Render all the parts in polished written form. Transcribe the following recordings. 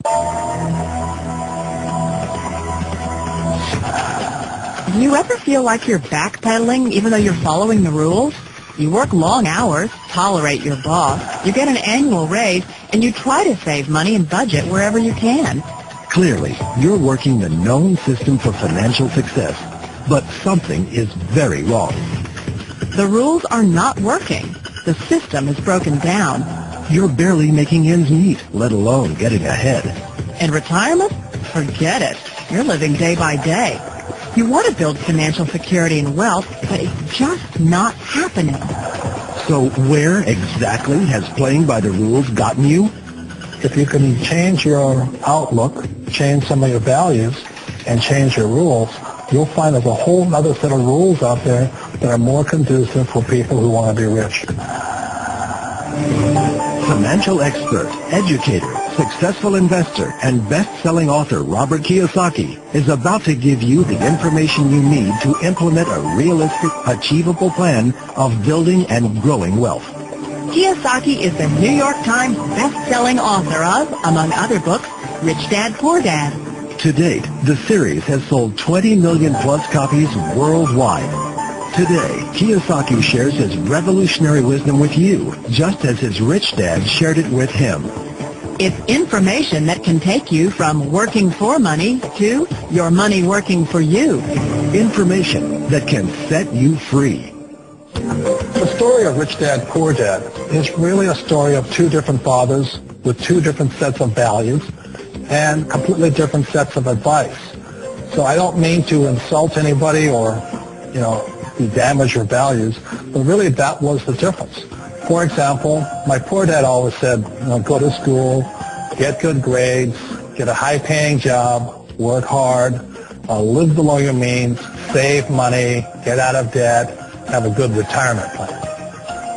Do you ever feel like you're backpedaling even though you're following the rules? You work long hours, tolerate your boss, you get an annual raise, and you try to save money and budget wherever you can. Clearly, you're working the known system for financial success, but something is very wrong. The rules are not working. The system is broken down. You're barely making ends meet, let alone getting ahead. And retirement? Forget it. You're living day by day. You want to build financial security and wealth, but it's just not happening. So where exactly has playing by the rules gotten you? If you can change your outlook, change some of your values, and change your rules, you'll find there's a whole other set of rules out there that are more conducive for people who want to be rich. Financial expert, educator, successful investor, and best-selling author Robert Kiyosaki is about to give you the information you need to implement a realistic, achievable plan of building and growing wealth. Kiyosaki is the New York Times best-selling author of, among other books, Rich Dad, Poor Dad. To date, the series has sold 20 million-plus copies worldwide. Today, Kiyosaki shares his revolutionary wisdom with you, just as his rich dad shared it with him. It's information that can take you from working for money to your money working for you. Information that can set you free. The story of Rich Dad, Poor Dad is really a story of two different fathers with two different sets of values and completely different sets of advice. So I don't mean to insult anybody or, damage your values, but really that was the difference. For example, my poor dad always said, go to school, get good grades, get a high-paying job, work hard, live below your means, save money, get out of debt, have a good retirement plan.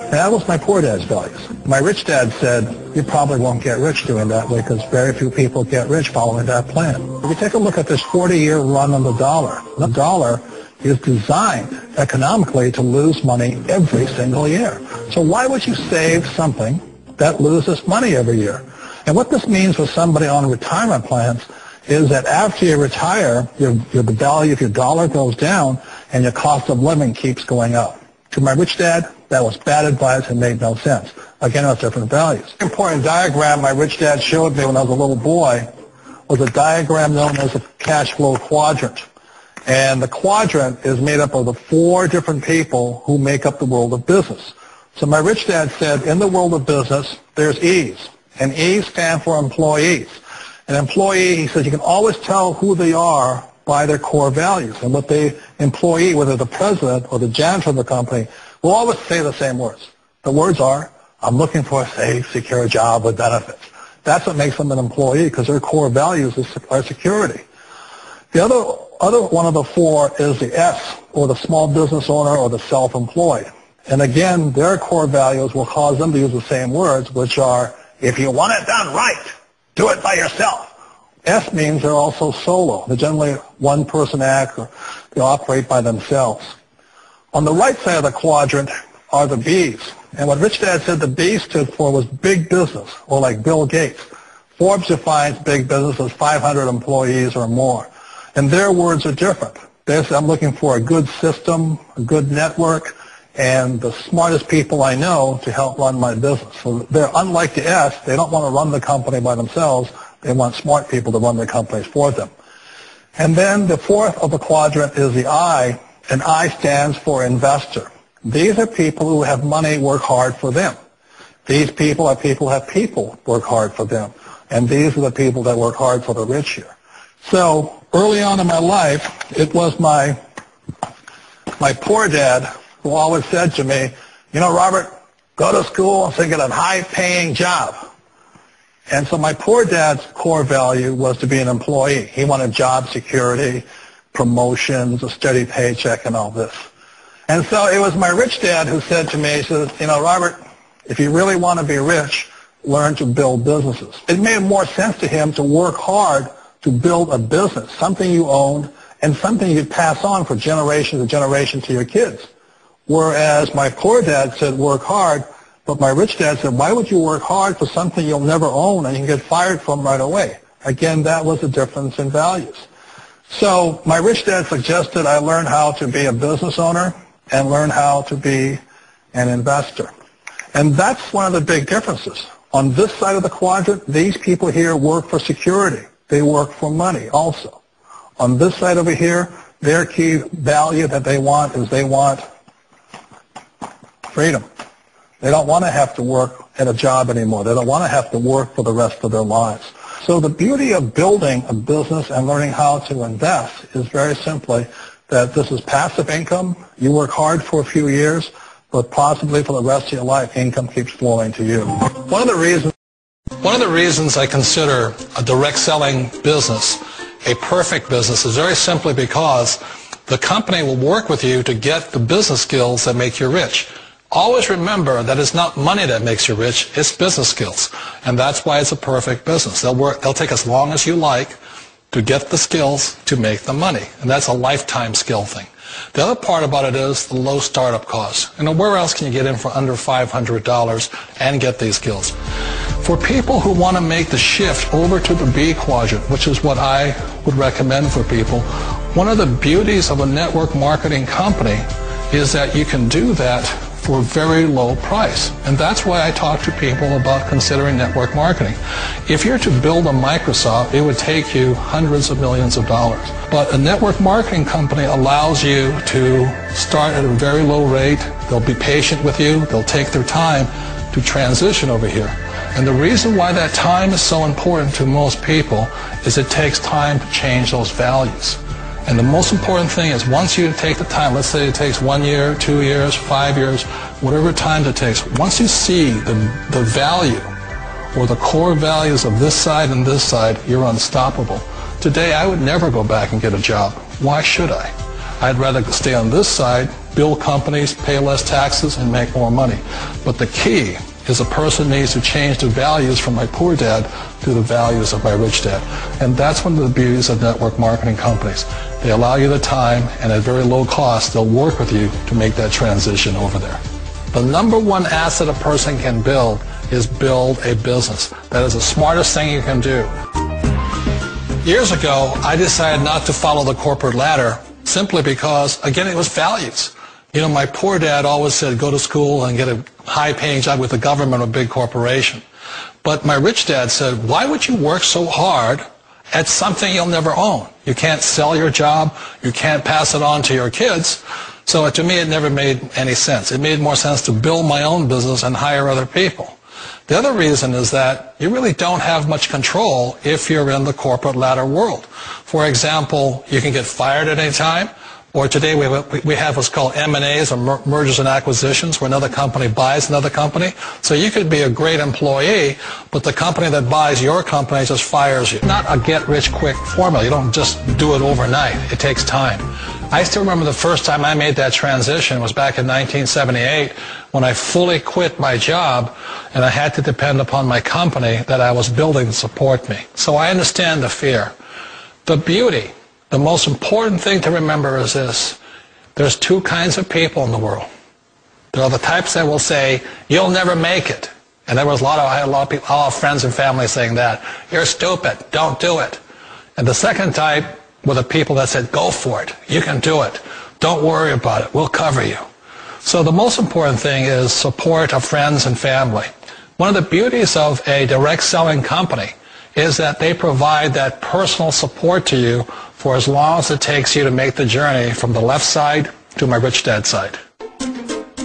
And that was my poor dad's values. My rich dad said, you probably won't get rich doing that way because very few people get rich following that plan. If you take a look at this 40-year run on the dollar is designed economically to lose money every single year. So why would you save something that loses money every year? And what this means for somebody on retirement plans is that after you retire, the value of your dollar goes down and your cost of living keeps going up. To my rich dad, that was bad advice and made no sense. Again, it was different values. An important diagram my rich dad showed me when I was a little boy was a diagram known as a cash flow quadrant. And the quadrant is made up of the four different people who make up the world of business. So my rich dad said, in the world of business, there's E's. And E's stand for employees. An employee, he says, you can always tell who they are by their core values. And what the employee, whether the president or the janitor of the company, will always say the same words. The words are, I'm looking for a safe, secure job with benefits. That's what makes them an employee, because their core values are security. The other one of the four is the S, or the small business owner or the self-employed. And again, their core values will cause them to use the same words, which are, if you want it done right, do it by yourself. S means they're also solo. They're generally one-person act, or they operate by themselves. On the right side of the quadrant are the B's. And what Rich Dad said the B stood for was big business, or like Bill Gates. Forbes defines big business as 500 employees or more. And their words are different. They say, I'm looking for a good system, a good network, and the smartest people I know to help run my business. So they're unlike the S. They don't want to run the company by themselves. They want smart people to run their companies for them. And then the fourth of the quadrant is the I, and I stands for investor. These are people who have money work hard for them. These people are people who have people work hard for them. And these are the people that work hard for the rich here. So early on in my life, it was my poor dad who always said to me, Robert, go to school and get a high-paying job. And so my poor dad's core value was to be an employee. He wanted job security, promotions, a steady paycheck, and all this. And so it was my rich dad who said to me, he said, Robert, if you really want to be rich, learn to build businesses. It made more sense to him to work hard to build a business, something you owned and something you could pass on for generation to generation to your kids. Whereas my poor dad said work hard, but my rich dad said, why would you work hard for something you'll never own and you can get fired from right away? Again, that was a difference in values. So my rich dad suggested I learn how to be a business owner and learn how to be an investor. And that's one of the big differences. On this side of the quadrant, these people here work for security. They work for money also. On this side over here, their key value that they want is they want freedom. They don't want to have to work at a job anymore. They don't want to have to work for the rest of their lives. So the beauty of building a business and learning how to invest is very simply that this is passive income. You work hard for a few years, but possibly for the rest of your life, income keeps flowing to you. One of the reasons I consider a direct selling business a perfect business is very simply because the company will work with you to get the business skills that make you rich. Always remember that it's not money that makes you rich, it's business skills. And that's why it's a perfect business. They'll take as long as you like to get the skills to make the money. And that's a lifetime skill thing. The other part about it is the low startup cost. You know, where else can you get in for under $500 and get these skills? For people who want to make the shift over to the B quadrant, which is what I would recommend for people, one of the beauties of a network marketing company is that you can do that for a very low price. And that's why I talk to people about considering network marketing. If you're to build a Microsoft, it would take you hundreds of millions of dollars. But a network marketing company allows you to start at a very low rate. They'll be patient with you. They'll take their time to transition over here. And the reason why that time is so important to most people is it takes time to change those values. And the most important thing is once you take the time, let's say it takes 1 year, 2 years, 5 years, whatever time it takes, once you see the value or the core values of this side and this side, you're unstoppable. Today, I would never go back and get a job. Why should I? I'd rather stay on this side, build companies, pay less taxes, and make more money. But the key is a person needs to change the values from my poor dad to the values of my rich dad. And that's one of the beauties of network marketing companies. They allow you the time, and at very low cost, they'll work with you to make that transition over there. The number one asset a person can build is build a business. That is the smartest thing you can do. Years ago, I decided not to follow the corporate ladder simply because, again, it was values. You know, my poor dad always said, go to school and get a high-paying job with the government or a big corporation. But my rich dad said, why would you work so hard at something you'll never own? You can't sell your job. You can't pass it on to your kids. So to me, it never made any sense. It made more sense to build my own business and hire other people. The other reason is that you really don't have much control if you're in the corporate ladder world. For example, you can get fired at any time. Or today we have what's called M&As, or mergers and acquisitions, where another company buys another company. So you could be a great employee, but the company that buys your company just fires you. Not a get-rich-quick formula. You don't just do it overnight. It takes time. I still remember the first time I made that transition was back in 1978 when I fully quit my job and I had to depend upon my company that I was building to support me. So I understand the fear. The beauty. The most important thing to remember is this. There's two kinds of people in the world. There are the types that will say, you'll never make it. And I had a lot of people, all friends and family saying that. You're stupid. Don't do it. And the second type were the people that said, go for it. You can do it. Don't worry about it. We'll cover you. So the most important thing is support of friends and family. One of the beauties of a direct selling company is that they provide that personal support to you for as long as it takes you to make the journey from the left side to my rich dad side.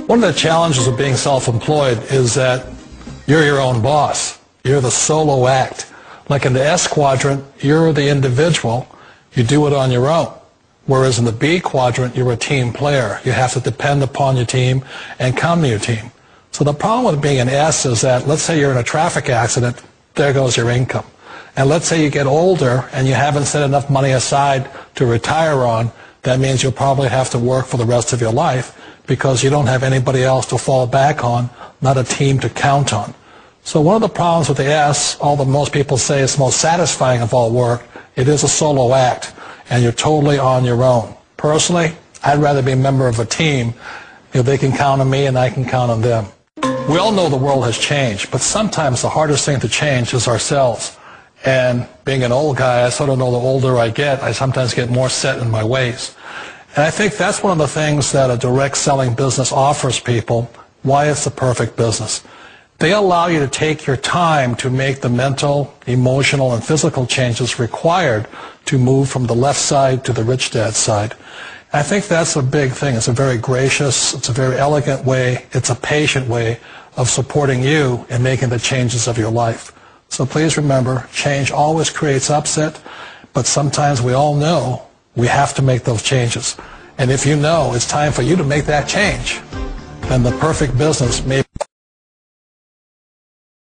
One of the challenges of being self-employed is that you're your own boss. You're the solo act. Like in the S quadrant, you're the individual. You do it on your own. Whereas in the B quadrant, you're a team player. You have to depend upon your team and count on your team. So the problem with being an S is that, let's say you're in a traffic accident, there goes your income. And let's say you get older and you haven't set enough money aside to retire on, that means you'll probably have to work for the rest of your life because you don't have anybody else to fall back on, not a team to count on. So one of the problems with the S, although most people say it's most satisfying of all work, it is a solo act and you're totally on your own. Personally, I'd rather be a member of a team if they can count on me and I can count on them. We all know the world has changed, but sometimes the hardest thing to change is ourselves. And being an old guy, I sort of know the older I get, I sometimes get more set in my ways. And I think that's one of the things that a direct selling business offers people, why it's the perfect business. They allow you to take your time to make the mental, emotional, and physical changes required to move from the left side to the rich dad side. I think that's a big thing. It's a very gracious, it's a very elegant way, it's a patient way of supporting you in making the changes of your life. So please remember, change always creates upset, but sometimes we all know we have to make those changes. And if you know it's time for you to make that change, then the perfect business may